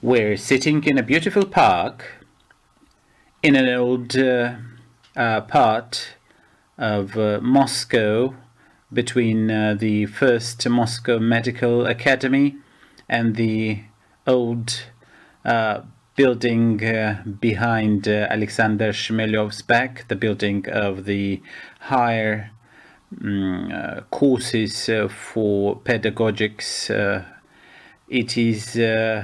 We're sitting in a beautiful park in an old part of Moscow, between the first Moscow Medical Academy and the old building behind Alexander Sogomonov's back, the building of the higher courses for pedagogics. It is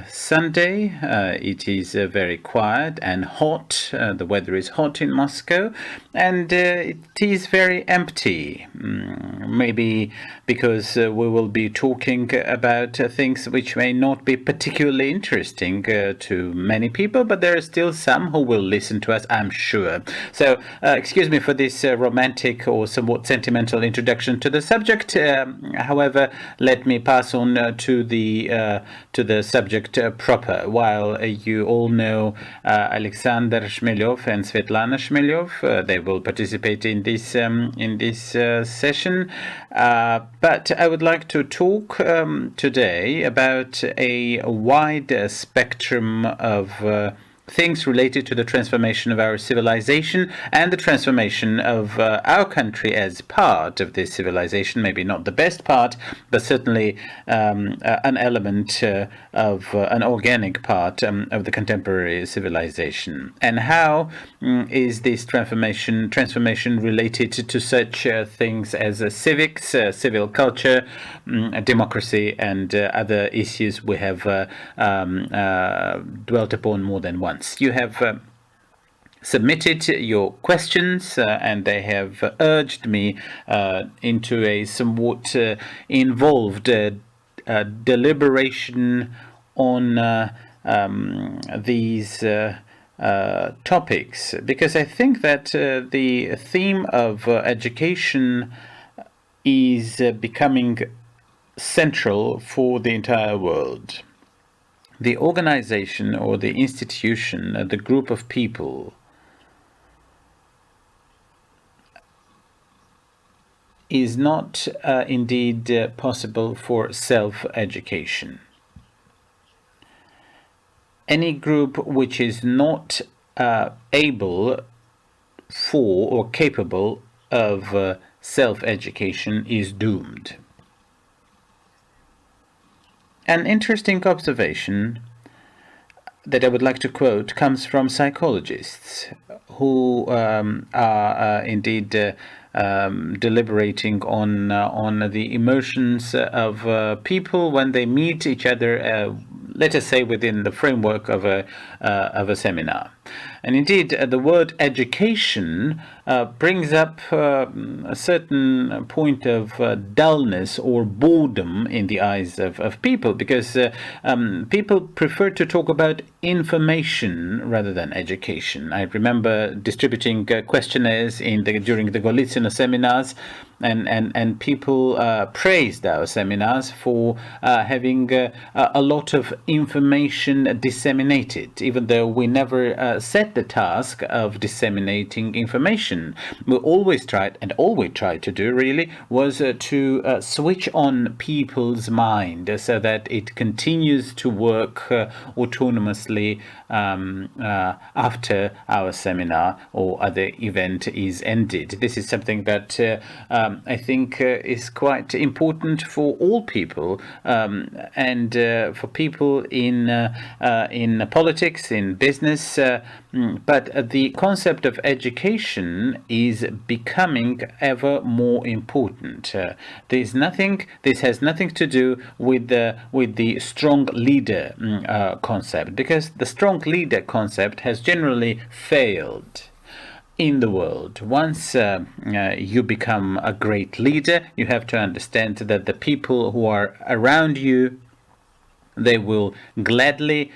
Sunday. It is very quiet and hot. The weather is hot in Moscow, and it is very empty. Maybe because we will be talking about things which may not be particularly interesting to many people, but there are still some who will listen to us, I'm sure. So, excuse me for this romantic or somewhat sentimental introduction to the subject. However, let me pass on to the subject proper. While you all know Alexander Sogomonov and Svetlana Sogomonov, they will participate in this session. But I would like to talk today about a wide spectrum of things related to the transformation of our civilization and the transformation of our country as part of this civilization. Maybe not the best part, but certainly an element of an organic part of the contemporary civilization. And how is this transformation related to such things as civics, civil culture, democracy, and other issues we have dwelt upon more than once. You have submitted your questions and they have urged me into a somewhat involved deliberation on these topics, because I think that the theme of education is becoming central for the entire world. The organization or the institution, the group of people, is not indeed possible for self-education. Any group which is not able for or capable of self-education is doomed. An interesting observation that I would like to quote comes from psychologists who are indeed deliberating on the emotions of people when they meet each other, let us say within the framework of a seminar. And indeed, the word education brings up a certain point of dullness or boredom in the eyes of people, because people prefer to talk about information rather than education. I remember distributing questionnaires during the Golitsino seminars, and people praised our seminars for having a lot of information disseminated, even though we never set the task of disseminating information. We always tried, and all we tried to do really was to switch on people's mind so that it continues to work autonomously after our seminar or other event is ended. This is something that I think is quite important for all people, and for people in politics, in business. But the concept of education is becoming ever more important. This has nothing to do with the strong leader concept, because the strong leader concept has generally failed in the world. Once you become a great leader, you have to understand that the people who are around you, they will gladly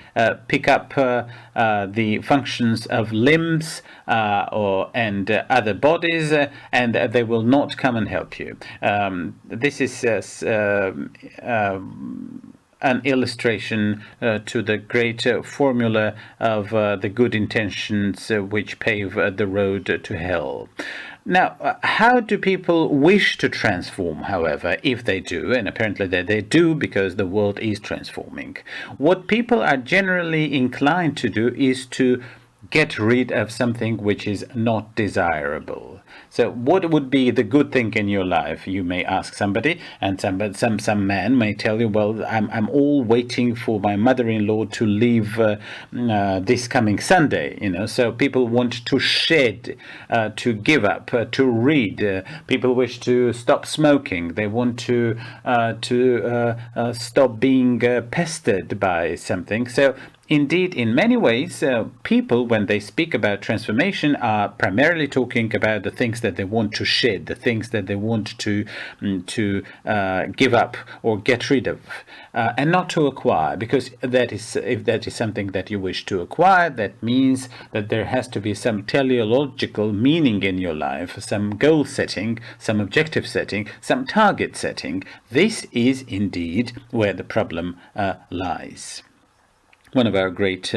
pick up the functions of limbs and other bodies, and they will not come and help you. This is an illustration to the great formula of the good intentions which pave the road to hell. Now, how do people wish to transform, however, if they do? And apparently they do, because the world is transforming. What people are generally inclined to do is to get rid of something which is not desirable. So what would be the good thing in your life? You may ask somebody, and some man may tell you, well, I'm all waiting for my mother-in-law to leave this coming Sunday. So people want to shed, to give up, to read. People wish to stop smoking. They want to stop being pestered by something. So indeed, in many ways, people, when they speak about transformation, are primarily talking about the things that they want to shed, the things that they want to give up or get rid of, and not to acquire. Because if that is something that you wish to acquire, that means that there has to be some teleological meaning in your life, some goal setting, some objective setting, some target setting. This is indeed where the problem lies. One of our great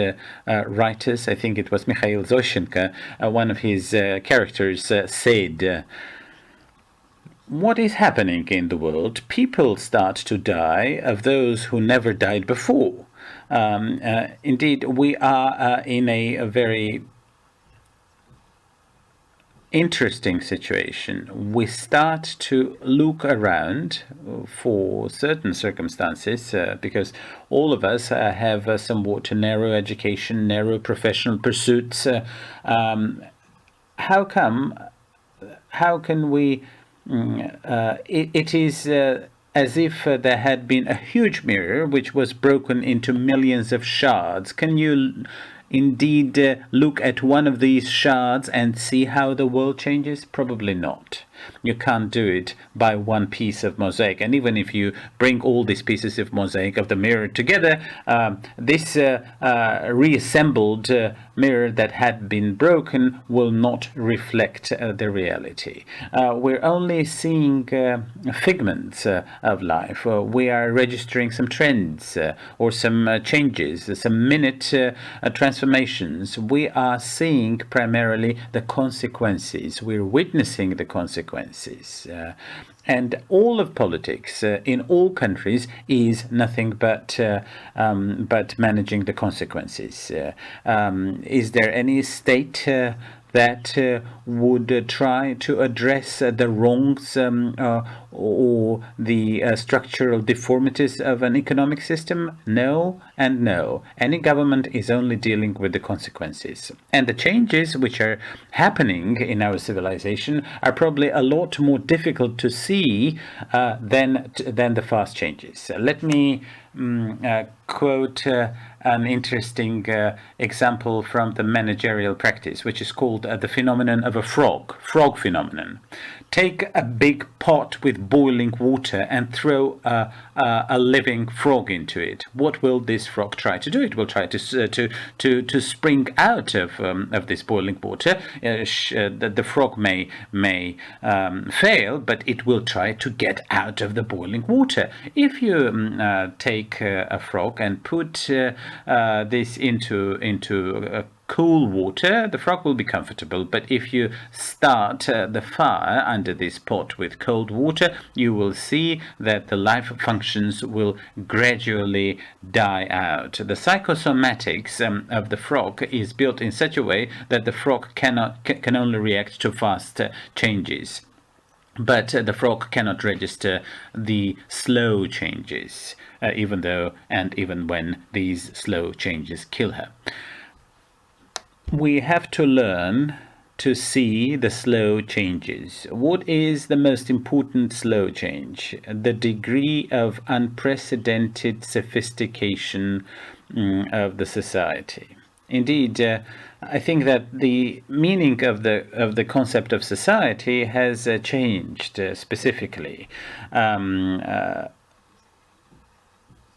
writers, I think it was Mikhail Zoshenko, one of his characters said, what is happening in the world? People start to die of those who never died before. Indeed, we are in a very interesting situation. We start to look around for certain circumstances, because all of us have somewhat narrow education, narrow professional pursuits. How can we? It is as if there had been a huge mirror which was broken into millions of shards. Can you indeed look at one of these shards and see how the world changes? Probably not. You can't do it by one piece of mosaic. And even if you bring all these pieces of mosaic of the mirror together, this reassembled mirror that had been broken will not reflect the reality. We're only seeing figments of life. We are registering some trends or some changes, some minute transformations. We are seeing primarily the consequences. We're witnessing the consequences. And all of politics in all countries is nothing but managing the consequences. Is there any state that would try to address the wrongs or the structural deformities of an economic system? No and no. Any government is only dealing with the consequences. And the changes which are happening in our civilization are probably a lot more difficult to see than the fast changes. Let me quote an interesting example from the managerial practice, which is called the phenomenon of a frog phenomenon. Take a big pot with boiling water and throw a living frog into it. What will this frog try to do? It will try to spring out of this boiling water. The frog may fail, but it will try to get out of the boiling water. If you take a frog and put this into cool water, the frog will be comfortable. But if you start the fire under this pot with cold water, you will see that the life functions will gradually die out. The psychosomatics of the frog is built in such a way that the frog can only react to fast changes. But the frog cannot register the slow changes, even when these slow changes kill her. We have to learn to see the slow changes. What is the most important slow change? The degree of unprecedented sophistication of the society. Indeed, I think that the meaning of the concept of society has changed specifically.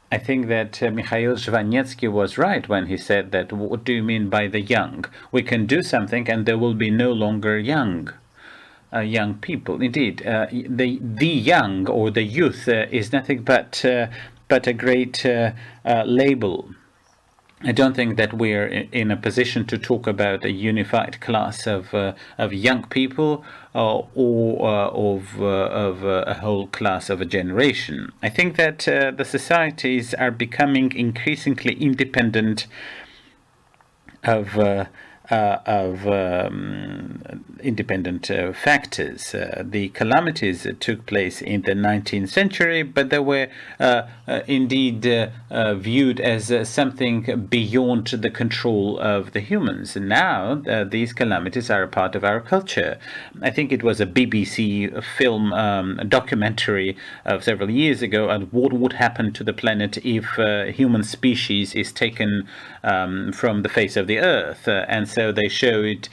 I think that Mikhail Zhvanetsky was right when he said that, what do you mean by the young? We can do something and there will be no longer young people. Indeed, the young or the youth is nothing but a great label. I don't think that we're in a position to talk about a unified class of young people of a whole class of a generation. I think that the societies are becoming increasingly independent of independent factors. The calamities took place in the 19th century, but they were indeed viewed as something beyond the control of the humans. Now, these calamities are a part of our culture. I think it was a BBC film documentary of several years ago on what would happen to the planet if human species is taken from the face of the earth. And so they showed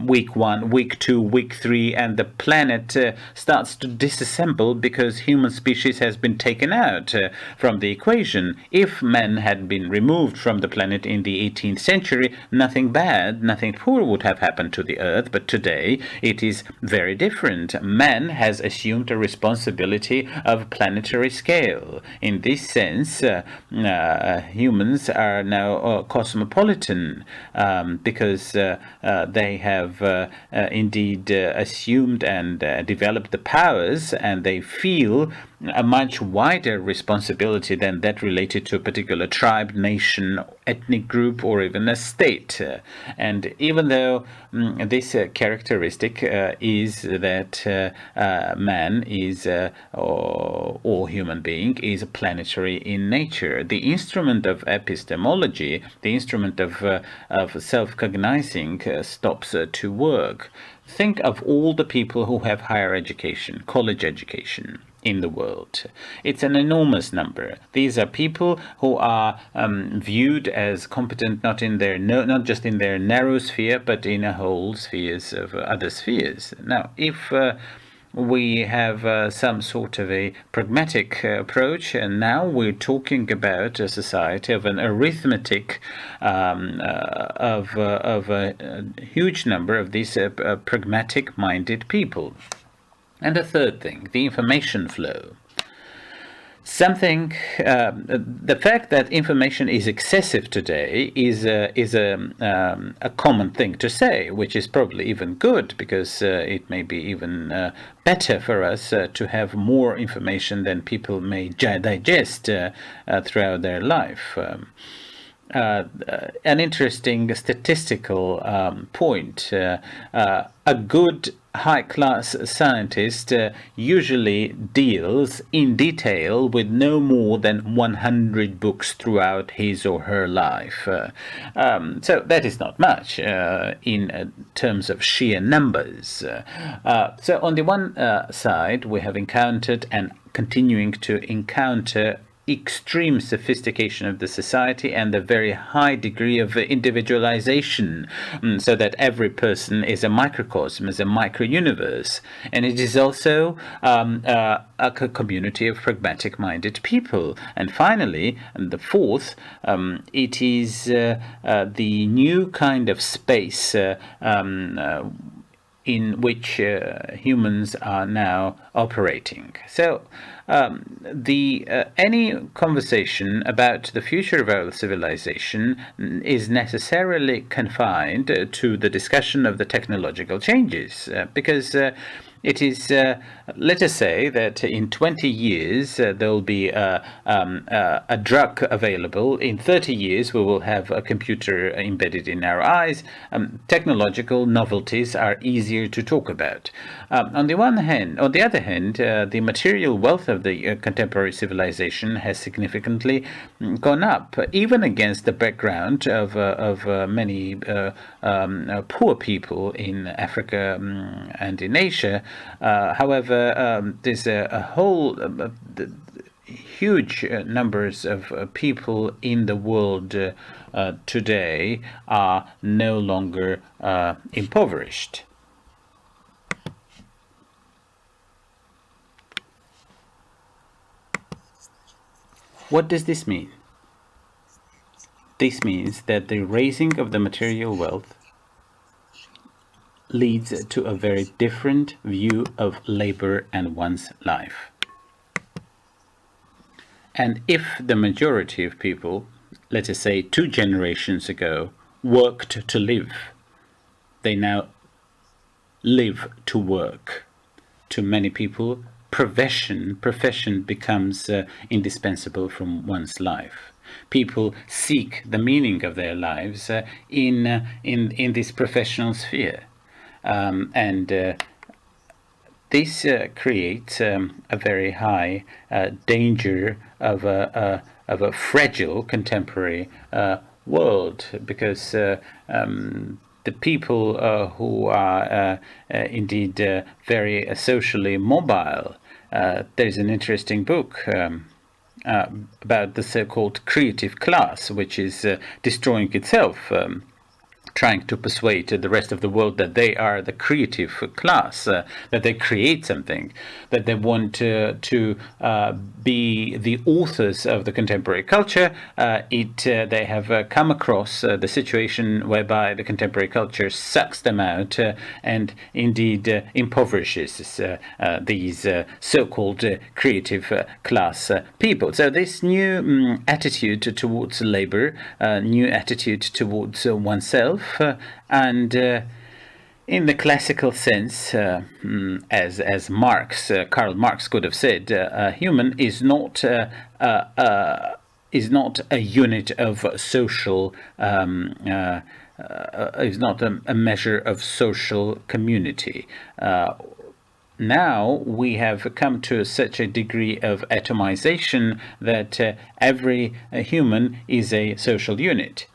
week 1, week 2, week 3, and the planet starts to disassemble because human species has been taken out from the equation. If men had been removed from the planet in the 18th century, nothing bad, nothing poor would have happened to the earth. But today it is very different. Man has assumed a responsibility of planetary scale. In this sense, humans are now cosmopolitan because they have indeed assumed and developed the powers, and they feel a much wider responsibility than that related to a particular tribe, nation, ethnic group, or even a state. And even though this characteristic is that man is, or human being, is planetary in nature, the instrument of epistemology, the instrument of self-cognizing, stops to work. Think of all the people who have higher education, college education in the world. It's an enormous number. These are people who are viewed as competent not just in their narrow sphere, but in a whole spheres of other spheres. Now, if we have some sort of a pragmatic approach, and now we're talking about a society of an arithmetic of a huge number of these pragmatic-minded people. And the third thing, the information flow. The fact that information is excessive today is a common thing to say, which is probably even good, because it may be even better for us to have more information than people may digest throughout their life. An interesting statistical point. A good high-class scientist usually deals in detail with no more than 100 books throughout his or her life. So that is not much in terms of sheer numbers. So on the one side, we have encountered and continuing to encounter extreme sophistication of the society and a very high degree of individualization, so that every person is a microcosm, is a micro-universe. And it is also a community of pragmatic-minded people. And finally, and the fourth, it is the new kind of space in which humans are now operating. So any conversation about the future of our civilization is necessarily confined to the discussion of the technological changes, because it is, let us say that in 20 years there will be a drug available. In 30 years we will have a computer embedded in our eyes. Technological novelties are easier to talk about. On the other hand, the material wealth of the contemporary civilization has significantly gone up, even against the background of many poor people in Africa and in Asia. However, there's a whole huge numbers of people in the world today are no longer impoverished. What does this mean? This means that the raising of the material wealth leads to a very different view of labor and one's life. And if the majority of people let us say 2 generations ago, worked to live. They now live to work. To many people, profession becomes indispensable from one's life. People seek the meaning of their lives in this professional sphere, and this creates a very high danger of a fragile contemporary world, because the people who are indeed very socially mobile. There's an interesting book about the so-called creative class, which is destroying itself, trying to persuade the rest of the world that they are the creative class, that they create something, that they want to be the authors of the contemporary culture. They have come across the situation whereby the contemporary culture sucks them out and indeed impoverishes these so-called creative class people. So this new attitude towards labor, new attitude towards oneself, and in the classical sense, as Karl Marx could have said, a human is not a unit of social, is not a measure of social community. Now we have come to such a degree of atomization that every human is a social unit.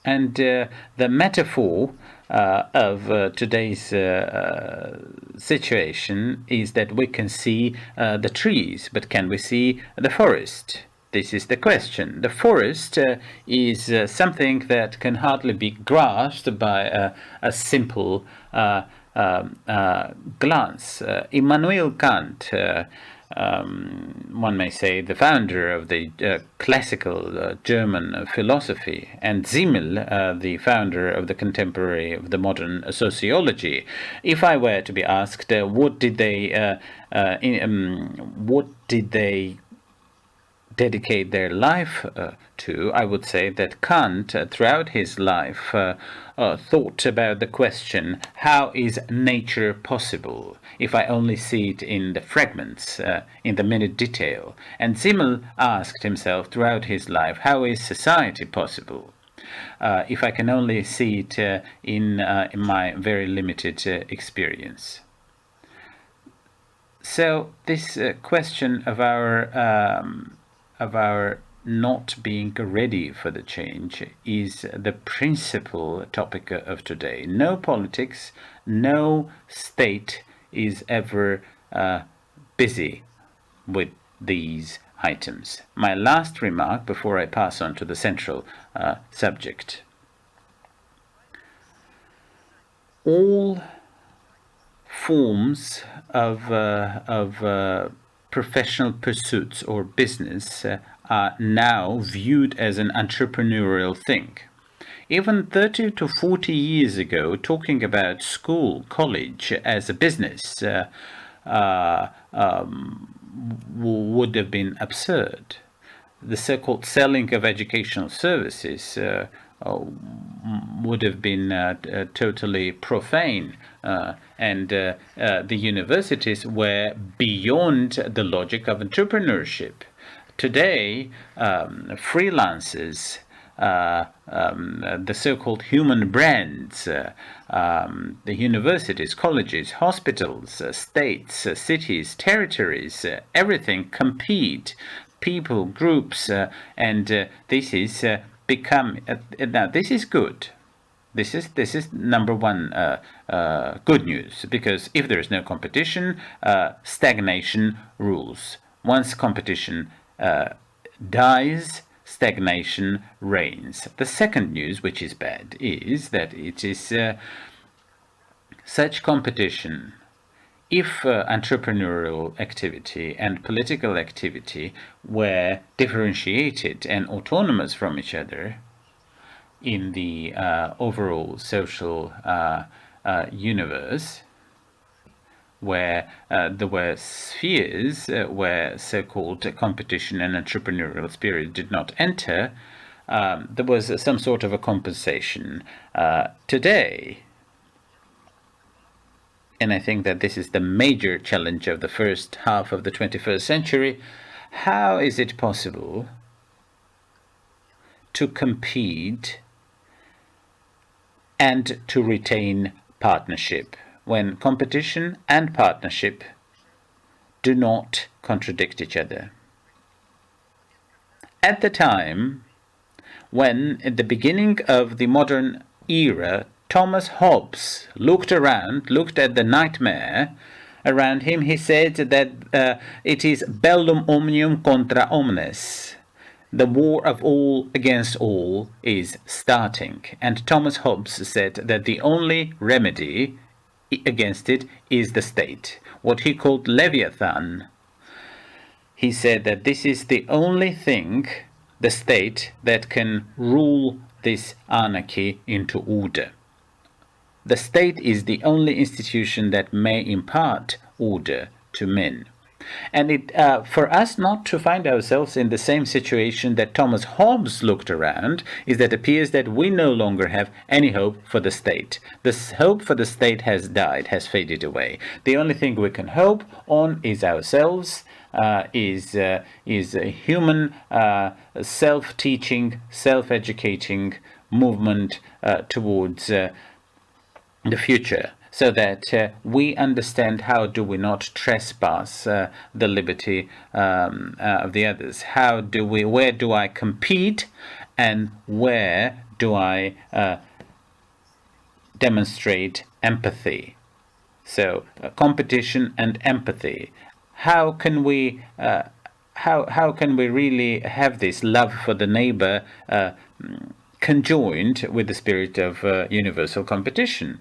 And the metaphor of today's situation is that we can see the trees, but can we see the forest? This is the question. The forest is something that can hardly be grasped by a simple glance. Immanuel Kant, one may say the founder of the classical German philosophy, and Simmel, the founder of the contemporary, of the modern sociology. If I were to be asked, what did they dedicate their life to, I would say that Kant, throughout his life, thought about the question, how is nature possible, if I only see it in the fragments, in the minute detail? And Simmel asked himself throughout his life, how is society possible, if I can only see it in my very limited experience? So this question of our not being ready for the change is the principal topic of today. No politics, no state is ever busy with these items. My last remark before I pass on to the central subject. All forms of professional pursuits or business are now viewed as an entrepreneurial thing. Even 30 to 40 years ago, talking about school, college as a business would have been absurd. The so-called selling of educational services would have been totally profane, and the universities were beyond the logic of entrepreneurship. Today, freelancers, the so-called human brands, the universities, colleges, hospitals, states, cities, territories, everything compete, people, groups, and this is become now this is good. This is number one good news, because if there is no competition, stagnation rules. Once competition dies, stagnation reigns. The second news, which is bad, is that it is such competition. If entrepreneurial activity and political activity were differentiated and autonomous from each other in the overall social universe, where there were spheres where so-called competition and entrepreneurial spirit did not enter, there was some sort of a compensation. Today, and I think that this is the major challenge of the first half of the 21st century, how is it possible to compete and to retain partnership when competition and partnership do not contradict each other? At the time when, at the beginning of the modern era, Thomas Hobbes looked at the nightmare around him, he said that it is bellum omnium contra omnes. The war of all against all is starting. And Thomas Hobbes said that the only remedy against it is the state, what he called Leviathan. He said that this is the only thing, the state, that can rule this anarchy into order. The state is the only institution that may impart order to men. And for us not to find ourselves in the same situation that Thomas Hobbes looked around, is that it appears that we no longer have any hope for the state. The hope for the state has died, has faded away. The only thing we can hope on is ourselves, is a human self-teaching, self-educating movement towards the future, so that we understand how do we not trespass the liberty of the others. Where do I compete, and where do I demonstrate empathy? So competition and empathy. How can we really have this love for the neighbor conjoined with the spirit of universal competition?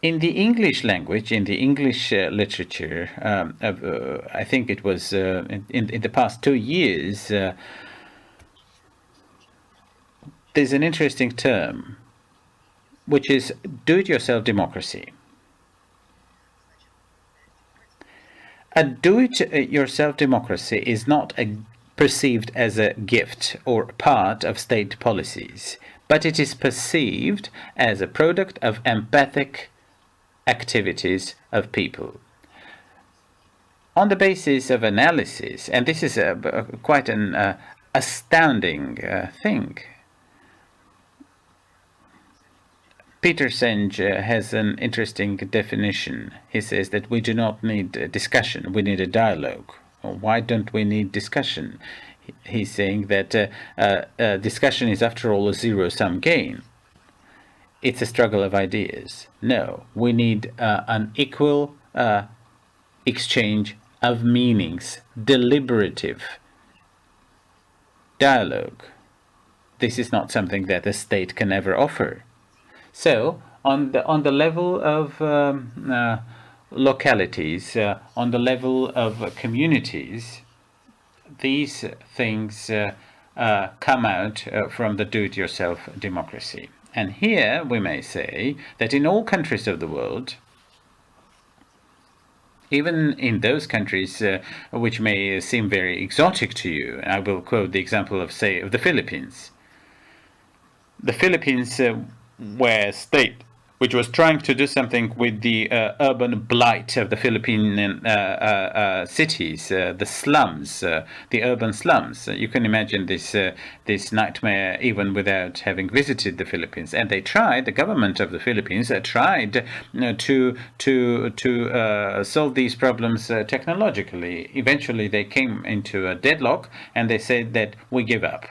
In the English language, in the English literature, I think it was in the past 2 years, there's an interesting term, which is do-it-yourself democracy. A do-it-yourself democracy is not perceived as a gift or part of state policies, but it is perceived as a product of empathic activities of people. On the basis of analysis, and this is quite an astounding thing, Peter Senge has an interesting definition. He says that we do not need discussion, we need a dialogue. Why don't we need discussion? He's saying that discussion is, after all, a zero-sum game. It's a struggle of ideas. No, we need an equal exchange of meanings, deliberative dialogue. This is not something that the state can ever offer. So, on the level of localities, on the level of communities, these things come out from the do-it-yourself democracy. And here we may say that in all countries of the world, even in those countries which may seem very exotic to you, I will quote the example of, say, of the Philippines. The Philippines were a state which was trying to do something with the urban blight of the Philippine cities, the slums, the urban slums. You can imagine this nightmare even without having visited the Philippines. And the government of the Philippines tried to solve these problems technologically. Eventually they came into a deadlock, and they said that we give up.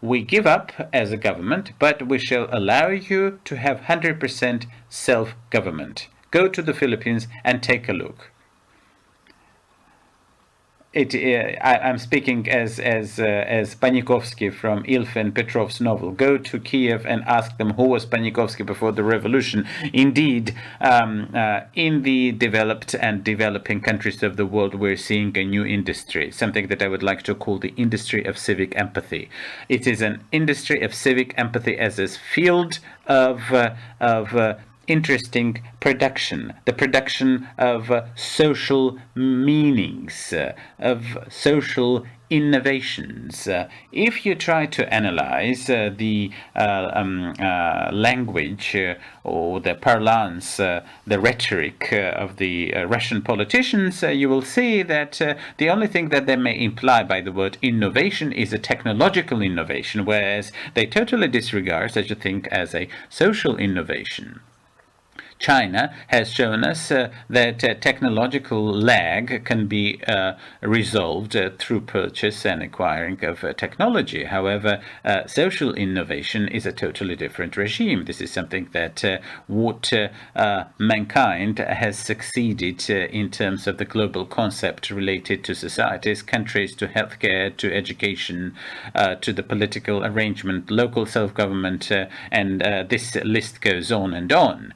We give up as a government, but we shall allow you to have 100% self-government. Go to the Philippines and take a look. I'm speaking as Panikovsky from Ilf and Petrov's novel. Go to Kiev and ask them who was Panikovsky before the revolution. Indeed, in the developed and developing countries of the world, we're seeing a new industry, something that I would like to call the industry of civic empathy. It is an industry of civic empathy as a field of interesting production, the production of social meanings, of social innovations. If you try to analyze the language or the parlance, the rhetoric of the Russian politicians, you will see that the only thing that they may imply by the word innovation is a technological innovation, whereas they totally disregard such a thing as a social innovation. China has shown us that technological lag can be resolved through purchase and acquiring of technology. However, social innovation is a totally different regime. This is something that what mankind has succeeded in terms of the global concept related to societies, countries, to healthcare, to education, to the political arrangement, local self-government, and this list goes on and on.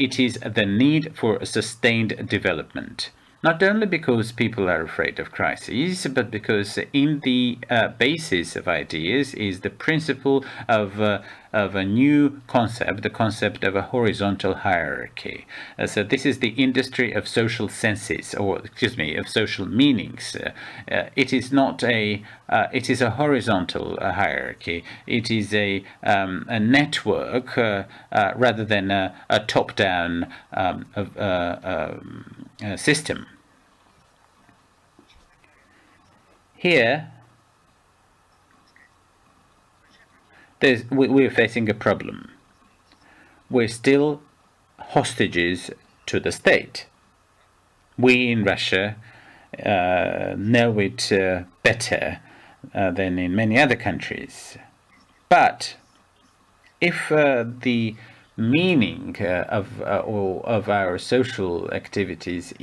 It is the need for sustained development. Not only because people are afraid of crises, but because in the basis of ideas is the principle of a new concept, the concept of a horizontal hierarchy. So this is the industry of social senses, or of social meanings. It is not it is a horizontal hierarchy. It is a network rather than a top-down system. Here, we're facing a problem. We're still hostages to the state. We in Russia know it better than in many other countries. But if the meaning of our social activities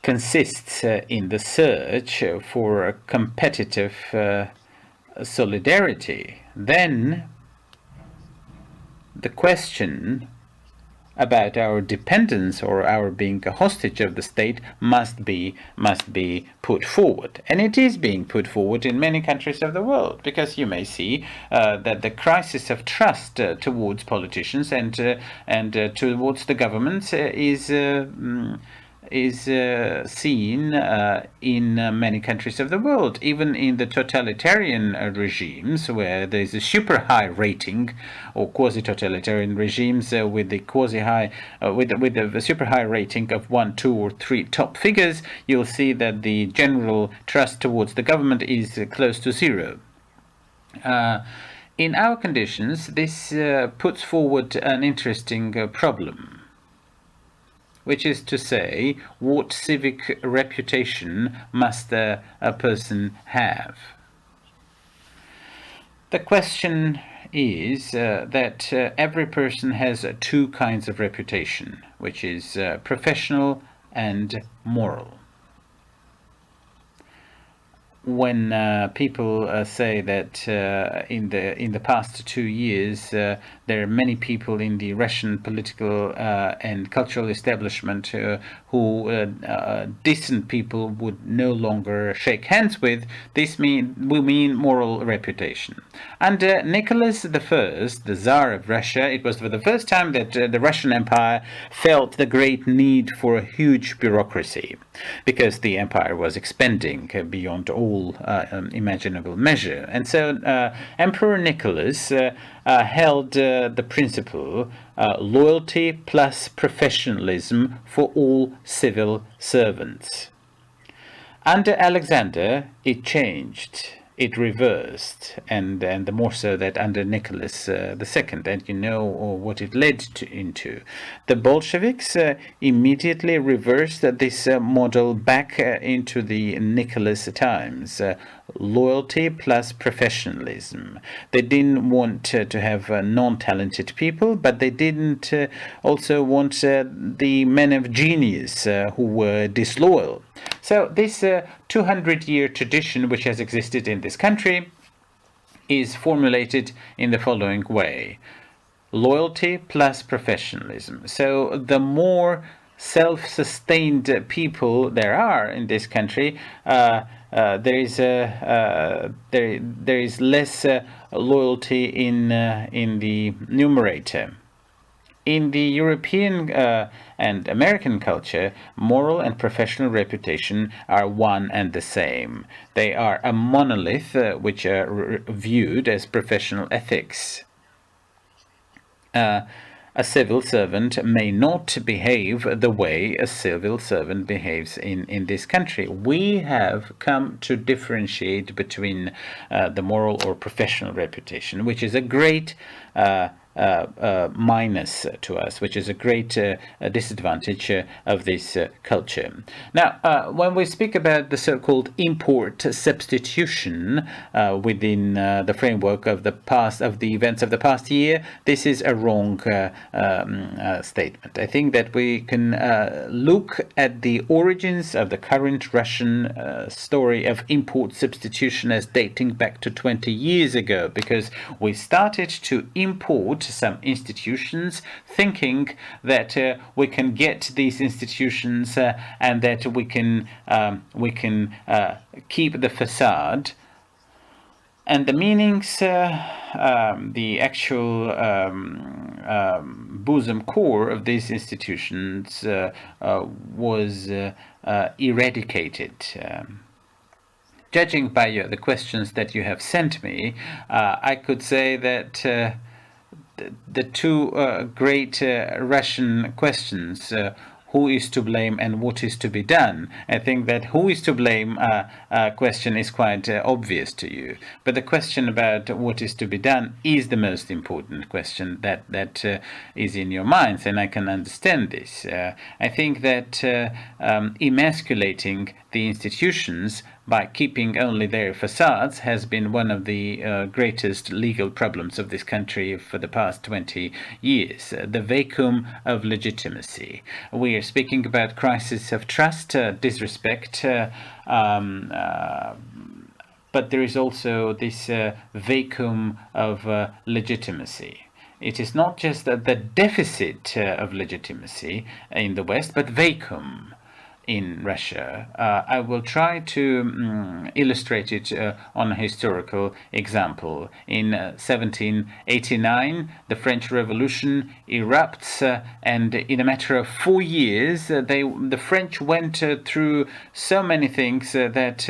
consists in the search for a competitive solidarity, then the question about our dependence or our being a hostage of the state must be put forward. And it is being put forward in many countries of the world, because you may see that the crisis of trust towards politicians and towards the governments is seen in many countries of the world, even in the totalitarian regimes where there is a super high rating, or quasi-totalitarian regimes with the quasi-high, with a super high rating of 1, 2, or 3 top figures. You'll see that the general trust towards the government is close to zero. In our conditions, this puts forward an interesting problem, which is to say, what civic reputation must a person have? The question is that every person has 2 kinds of reputation, which is professional and moral. When people say that in the past 2 years there are many people in the Russian political and cultural establishment who decent people would no longer shake hands with, this will mean moral reputation. Under Nicholas I, the Tsar of Russia, it was for the first time that the Russian Empire felt the great need for a huge bureaucracy, because the empire was expanding beyond all imaginable measure. And so Emperor Nicholas held the principle loyalty plus professionalism for all civil servants. Under Alexander, it changed. It reversed, and the more so that under Nicholas II, and you know what it led into. The Bolsheviks immediately reversed this model back into the Nicholas times. Loyalty plus professionalism. They didn't want to have non-talented people, but they didn't also want the men of genius who were disloyal. So this 200-year tradition which has existed in this country is formulated in the following way: loyalty plus professionalism. So the more self-sustained people there are in this country, there is less loyalty in the numerator. In the European and American culture, moral and professional reputation are one and the same. They are a monolith which are viewed as professional ethics. A civil servant may not behave the way a civil servant behaves in this country. We have come to differentiate between the moral or professional reputation, which is a great minus to us, which is a great disadvantage of this culture. Now, when we speak about the so-called import substitution within the framework of the past, of the events of the past year, this is a wrong statement. I think that we can look at the origins of the current Russian story of import substitution as dating back to 20 years ago, because we started to import some institutions thinking that we can get these institutions and that we can keep the facade. And the meanings, the actual bosom core of these institutions was eradicated. Judging by the questions that you have sent me, I could say that the two great Russian questions, who is to blame and what is to be done. I think that who is to blame question is quite obvious to you. But the question about what is to be done is the most important question that is in your minds, and I can understand this. I think that emasculating the institutions by keeping only their facades has been one of the greatest legal problems of this country for the past 20 years. The vacuum of legitimacy. We are speaking about crisis of trust, disrespect, but there is also this vacuum of legitimacy. It is not just the deficit of legitimacy in the West, but vacuum in Russia. I will try to illustrate it on a historical example. In 1789, the French Revolution erupts, and in a matter of 4 years, the French went through so many things that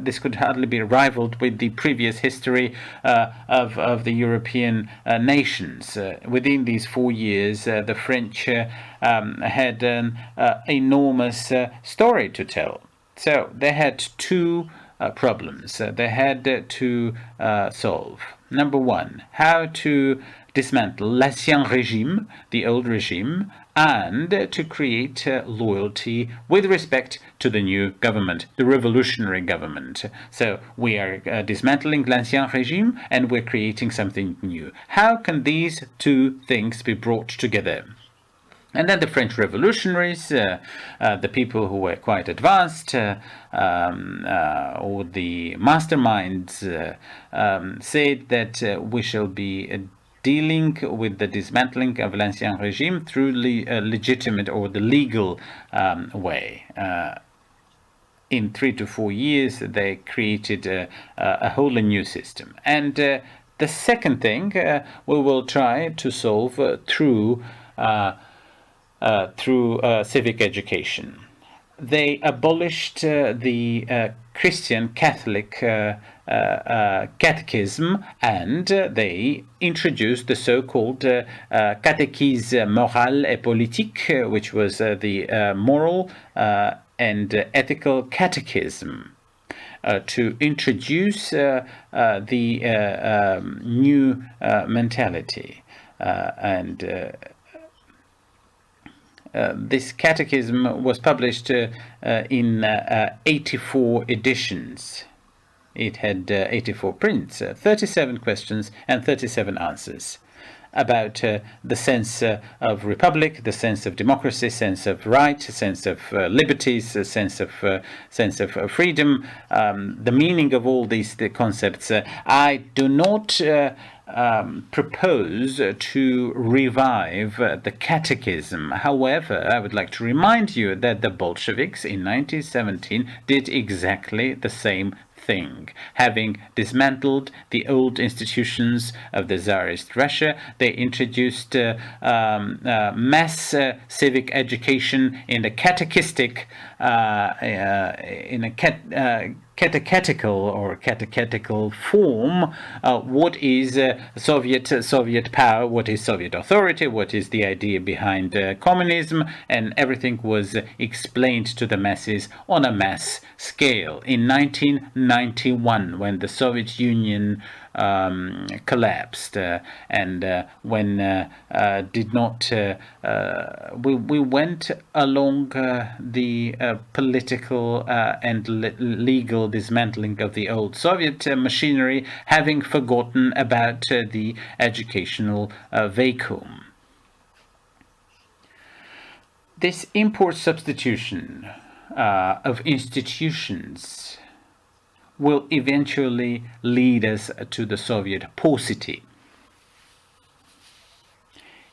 this could hardly be rivaled with the previous history of the European nations. Within these 4 years, the French had an enormous story to tell. So they had two problems they had to solve. Number one, how to dismantle l'ancien régime, the old regime, and to create loyalty with respect to the new government, the revolutionary government. So we are dismantling l'ancien régime and we're creating something new. How can these two things be brought together? And then the French revolutionaries, the people who were quite advanced, or the masterminds, said that we shall be dealing with the dismantling of l'ancien regime through legitimate or the legal way. In 3 to 4 years, they created a wholly new system. And the second thing we will try to solve through civic education. They abolished the Christian Catholic catechism, and they introduced the so-called catechisme moral et politique, which was the moral and ethical catechism, to introduce the new mentality. This catechism was published in 84 editions. It had 84 prints, 37 questions and 37 answers about the sense of republic, the sense of democracy, sense of right, sense of liberties, sense of freedom, the meaning of all these concepts. I do not propose to revive the catechism. However, I would like to remind you that the Bolsheviks in 1917 did exactly the same thing. Having dismantled the old institutions of the Tsarist Russia, they introduced mass civic education in a catechistic, catechetical form. What is Soviet power? What is Soviet authority? What is the idea behind communism? And everything was explained to the masses on a mass scale. In 1991, when the Soviet Union collapsed, and when we went along the political and legal dismantling of the old Soviet machinery, having forgotten about the educational vacuum. This import substitution of institutions will eventually lead us to the Soviet paucity.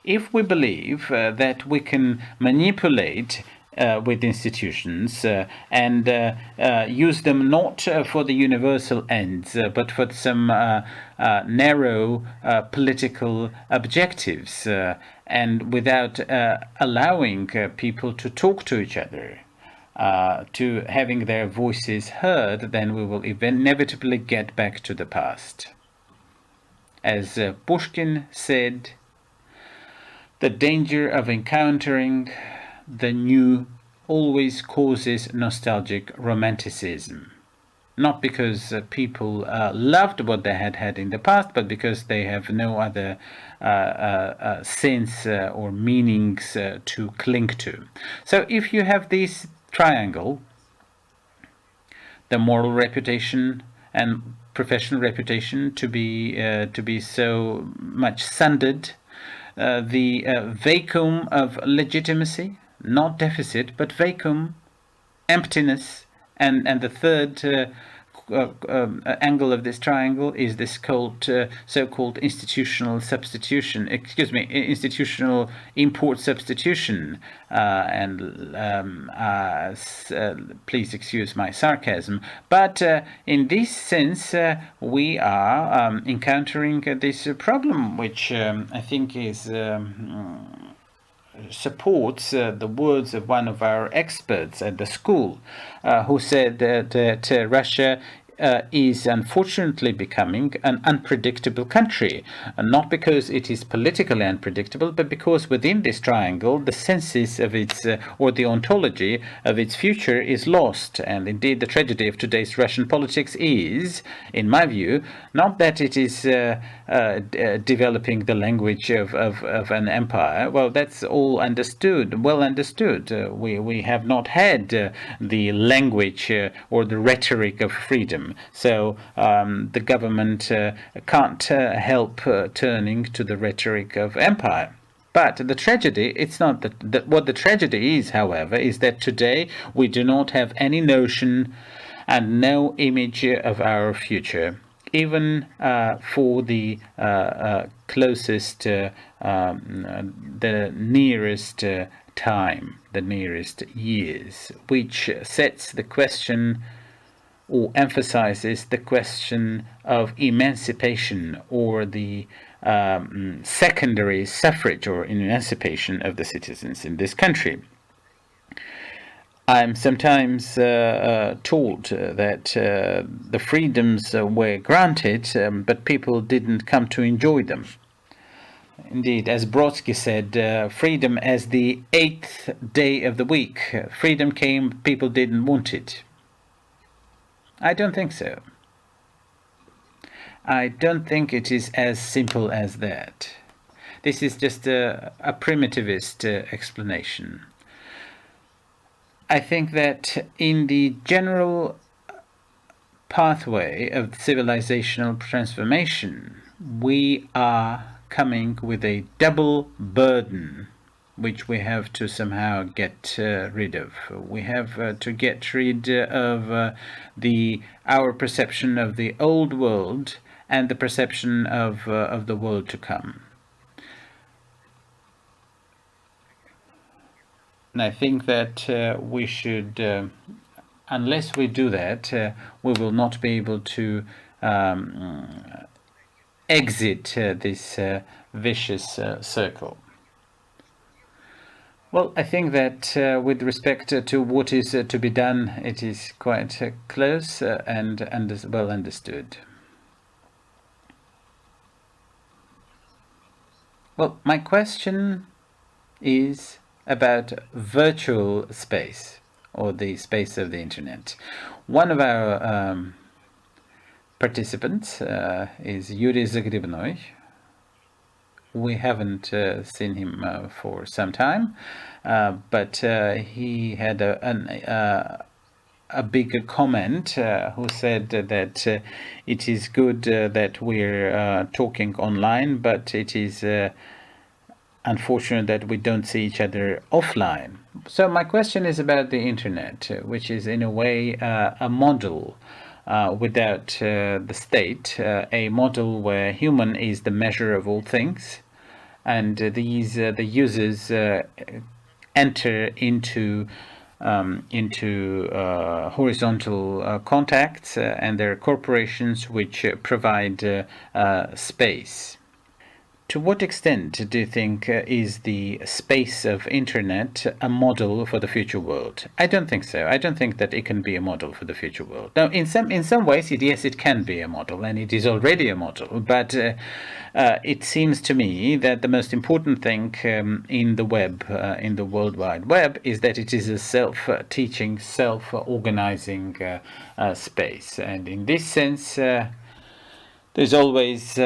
If we believe that we can manipulate with institutions and use them not for the universal ends, but for some narrow political objectives, and without allowing people to talk to each other, to having their voices heard, then we will inevitably get back to the past. As Pushkin said, the danger of encountering the new always causes nostalgic romanticism. Not because people loved what they had in the past, but because they have no other sense or meanings to cling to. So if you have this triangle, the moral reputation and professional reputation to be so much sundered, the vacuum of legitimacy, not deficit, but vacuum, emptiness, and the third angle of this triangle is this so-called institutional substitution. Institutional import substitution. Please excuse my sarcasm. But in this sense, we are encountering this problem, which I think is supports the words of one of our experts at the school, who said that Russia is unfortunately becoming an unpredictable country, not because it is politically unpredictable, but because within this triangle the senses of its or the ontology of its future is lost. And indeed the tragedy of today's Russian politics is, in my view, not that it is developing the language of an empire. Well, that's all well understood. We have not had the language or the rhetoric of freedom. So the government can't help turning to the rhetoric of empire. But the tragedy, it's not that what the tragedy is, however, is that today we do not have any notion and no image of our future, even for the closest, the nearest time, the nearest years, which sets the question or emphasizes the question of emancipation or the secondary suffrage or emancipation of the citizens in this country. I'm sometimes told that the freedoms were granted, but people didn't come to enjoy them. Indeed, as Brodsky said, freedom as the 8th day of the week. Freedom came, people didn't want it. I don't think so. I don't think it is as simple as that. This is just a primitivist explanation. I think that in the general pathway of civilizational transformation, we are coming with a double burden which we have to somehow get rid of. We have to get rid of our perception of the old world and the perception of the world to come. And I think that we should unless we do that, we will not be able to exit this vicious circle. Well, I think that with respect to what is to be done, it is quite close and well understood. Well, my question is about virtual space, or the space of the internet. One of our participants is Yuri Zagribnoy. We haven't seen him for some time, but he had a big comment who said that it is good that we're talking online, but it is unfortunate that we don't see each other offline. So my question is about the internet, which is in a way a model without the state, a model where human is the measure of all things, and the users enter into horizontal contacts, and there are corporations which provide space. To what extent do you think is the space of internet a model for the future world? I don't think so. I don't think that it can be a model for the future world. Now, in some ways, yes, it can be a model, and it is already a model. But it seems to me that the most important thing in the web, in the World Wide Web, is that it is a self-teaching, self-organizing space. And in this sense, there's always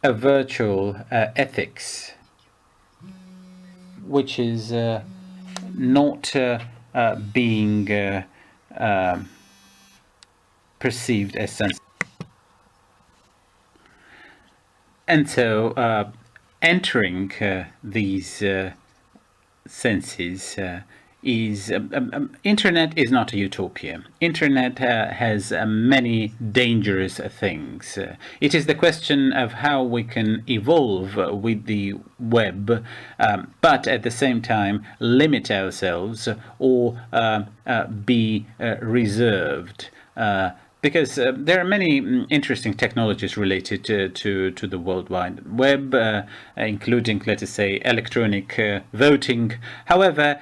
a virtual ethics, which is not being perceived as sensitive. And so entering these senses is internet is not a utopia. Internet has many dangerous things. It is the question of how we can evolve with the web, but at the same time limit ourselves or be reserved. Because there are many interesting technologies related to the World Wide Web, including, let us say, electronic voting. However,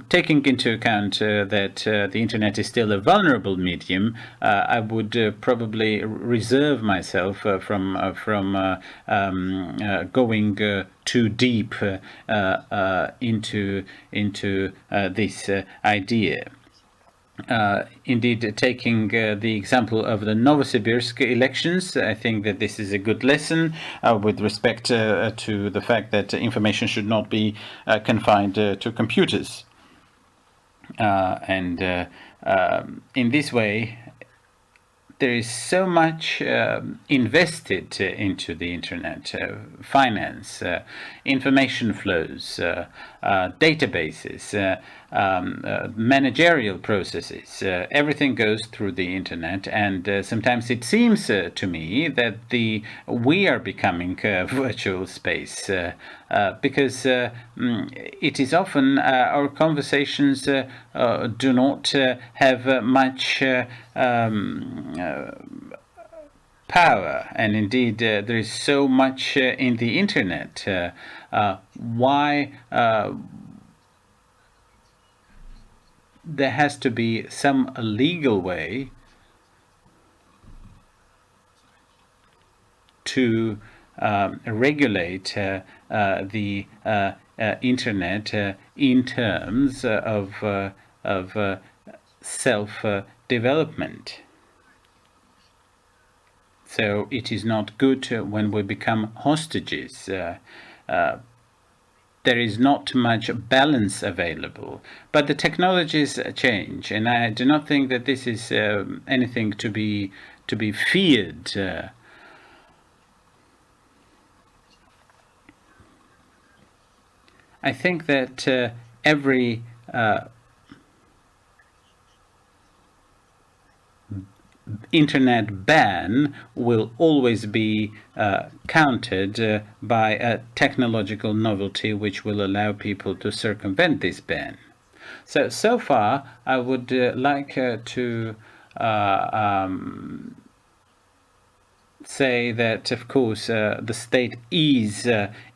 taking into account that the internet is still a vulnerable medium, I would probably reserve myself from going too deep into this idea. Indeed, taking the example of the Novosibirsk elections, I think that this is a good lesson with respect to the fact that information should not be confined to computers. And in this way, there is so much invested into the internet, finance, information flows, databases, managerial processes. Everything goes through the internet, and sometimes it seems to me that we are becoming a virtual space because it is often our conversations do not have much power, and indeed there is so much in the internet. Why there has to be some legal way to regulate the internet in terms of self-development. So it is not good when we become hostages. There is not much balance available, but the technologies change, and I do not think that this is anything to be feared. I think that every internet ban will always be countered by a technological novelty which will allow people to circumvent this ban. So far, I would like to say that, of course, the state is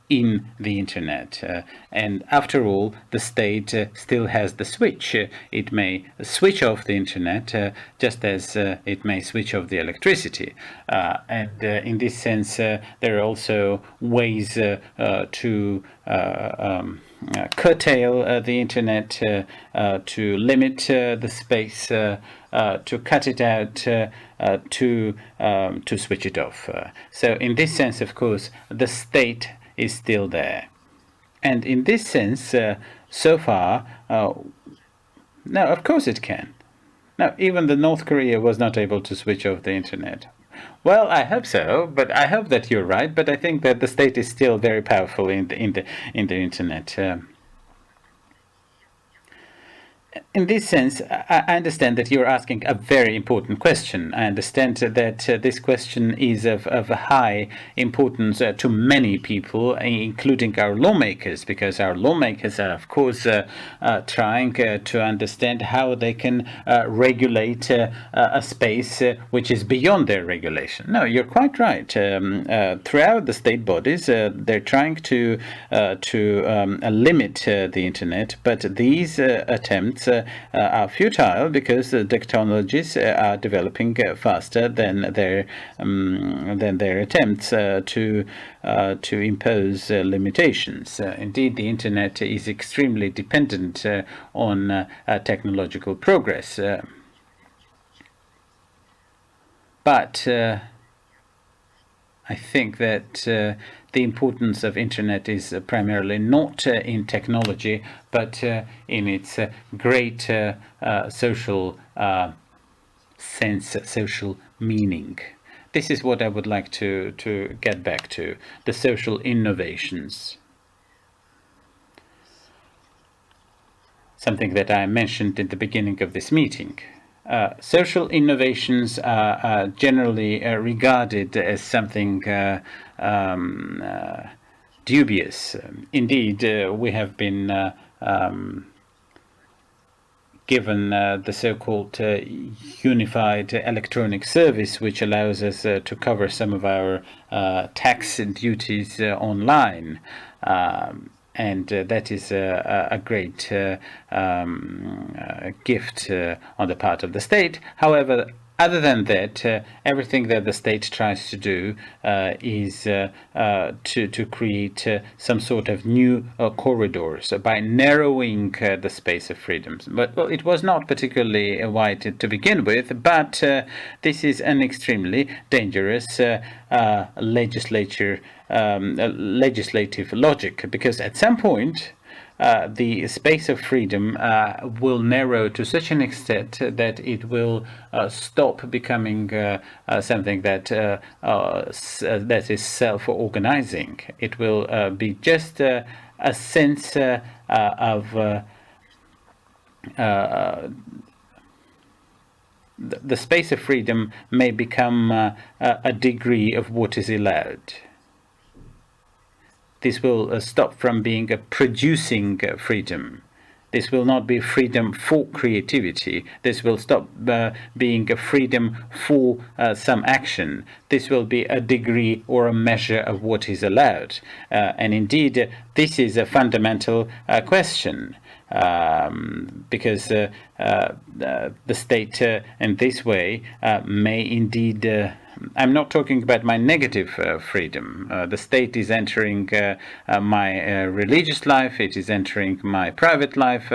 in the internet. And after all, the state still has the switch. It may switch off the internet just as it may switch off the electricity. And in this sense, there are also ways to curtail the internet, to limit the space, to cut it out, to switch it off. So in this sense, of course, the state is still there. And in this sense, so far, no, of course it can. Now, even the North Korea was not able to switch off the internet. Well, I hope so, but I hope that you're right. But I think that the state is still very powerful in the internet. In this sense, I understand that you're asking a very important question. I understand that this question is of high importance to many people, including our lawmakers, because our lawmakers are, of course, trying to understand how they can regulate a space which is beyond their regulation. No, you're quite right. Throughout the state bodies, they're trying to limit the internet, but these attempts are futile because the technologies are developing faster than their attempts to impose limitations. Indeed, the internet is extremely dependent on technological progress. But I think that the importance of internet is primarily not in technology, but in its great social sense, social meaning. This is what I would like to get back to, the social innovations. Something that I mentioned in the beginning of this meeting. Social innovations are generally regarded as something dubious. Indeed, we have been given the so-called unified electronic service, which allows us to cover some of our tax duties online. And that is a great gift on the part of the state. However, other than that, everything that the state tries to do is to create some sort of new corridors by narrowing the space of freedoms. But well, it was not particularly wide to begin with, but this is an extremely dangerous legislative logic, because at some point the space of freedom will narrow to such an extent that it will stop becoming something that is self-organizing. It will be just a sense of the space of freedom may become a degree of what is allowed. This will stop from being a producing freedom. This will not be freedom for creativity. This will stop being a freedom for some action. This will be a degree or a measure of what is allowed. And indeed, this is a fundamental question. Because the state in this way may indeed I'm not talking about my negative freedom. The state is entering my religious life, it is entering my private life,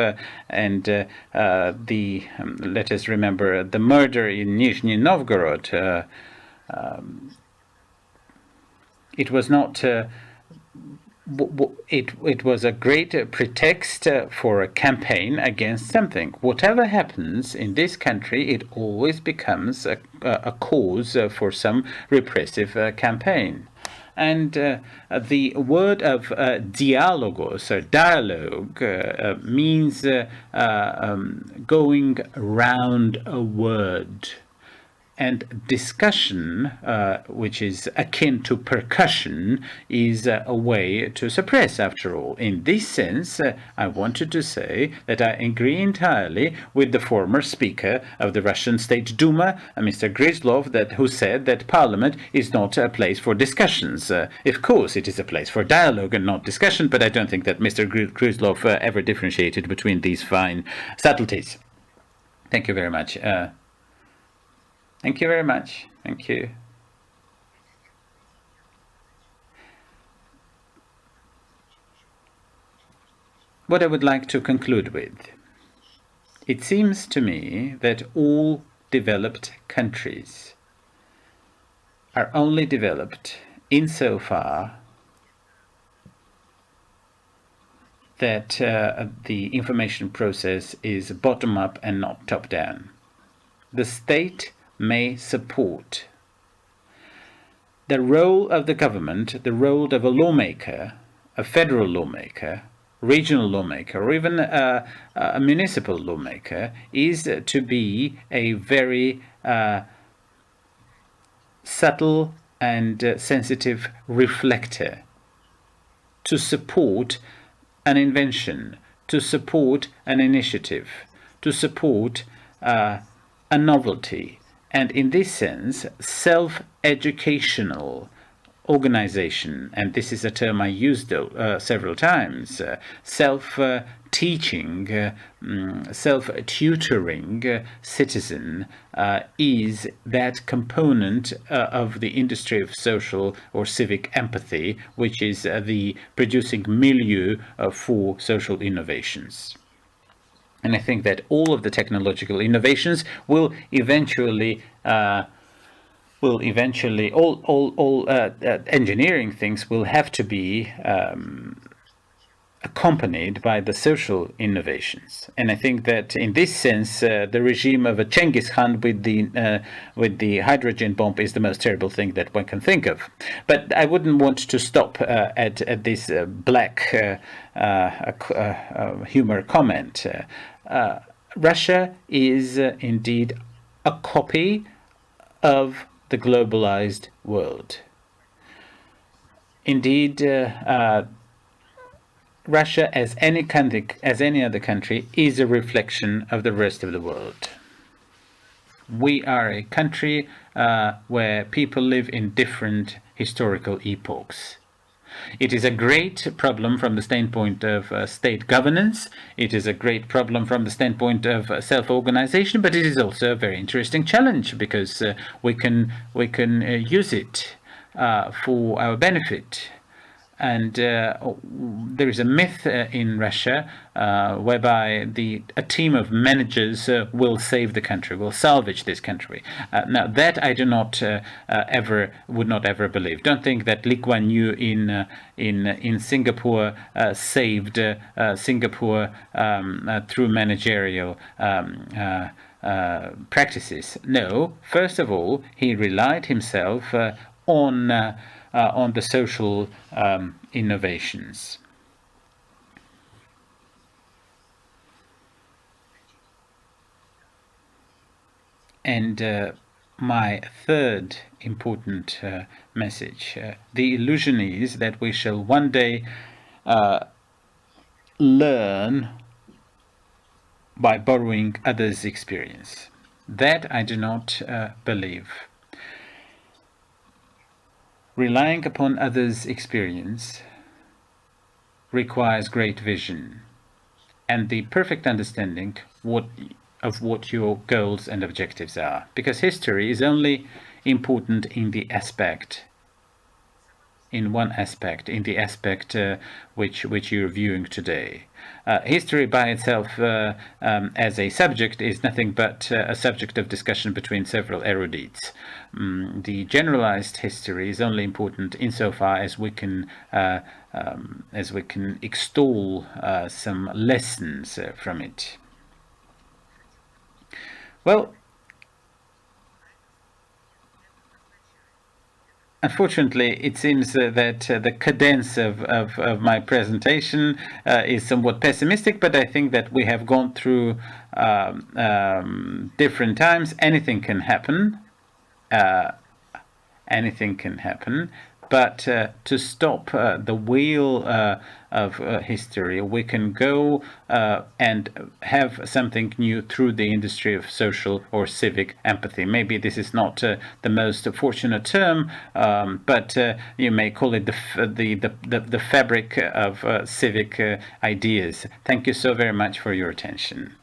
and let us remember the murder in Nizhny Novgorod. It was not it was a great pretext for a campaign against something. Whatever happens in this country, it always becomes a cause for some repressive campaign. And the word of dialogos, or dialogue, means going around a word. And discussion, which is akin to percussion, is a way to suppress, after all. In this sense, I wanted to say that I agree entirely with the former speaker of the Russian State Duma, Mr. Gryzlov, who said that Parliament is not a place for discussions. Of course, it is a place for dialogue and not discussion, but I don't think that Mr. Gryzlov ever differentiated between these fine subtleties. Thank you very much. Thank you very much. Thank you. What I would like to conclude with. It seems to me that all developed countries are only developed insofar that the information process is bottom-up and not top-down. The state may support. The role of the government, the role of a lawmaker, a federal lawmaker, regional lawmaker, or even a municipal lawmaker, is to be a very subtle and sensitive reflector to support an invention, to support an initiative, to support a novelty. And in this sense, self-educational organization, and this is a term I used several times, self-teaching, self-tutoring citizen is that component of the industry of social or civic empathy, which is the producing milieu for social innovations. And I think that all of the technological innovations will eventually, all engineering things will have to be accompanied by the social innovations. And I think that in this sense, the regime of a Genghis Khan with the hydrogen bomb is the most terrible thing that one can think of. But I wouldn't want to stop at this black humor comment. Russia is indeed a copy of the globalized world. Indeed, Russia, as any other country, is a reflection of the rest of the world. We are a country where people live in different historical epochs. It is a great problem from the standpoint of state governance. It is a great problem from the standpoint of self-organization, but it is also a very interesting challenge because we can use it for our benefit. And there is a myth in Russia whereby a team of managers will save the country, will salvage this country. Now, that I do not would not ever believe. Don't think that Lee Kuan Yew in Singapore saved Singapore through managerial practices. No, first of all, he relied himself on the social innovations. And my third important message, the illusion is that we shall one day learn by borrowing others' experience. That I do not believe. Relying upon others' experience requires great vision and the perfect understanding of what your goals and objectives are. Because history is only important in the aspect, in the aspect which you're viewing today. History by itself as a subject is nothing but a subject of discussion between several erudites. The generalized history is only important insofar as we can extol some lessons from it. Well, unfortunately, it seems that the cadence of my presentation is somewhat pessimistic, but I think that we have gone through different times. Anything can happen. anything can happen. But to stop the wheel of history, we can go and have something new through the industry of social or civic empathy. Maybe this is not the most fortunate term, but you may call it the fabric of civic ideas. Thank you so very much for your attention.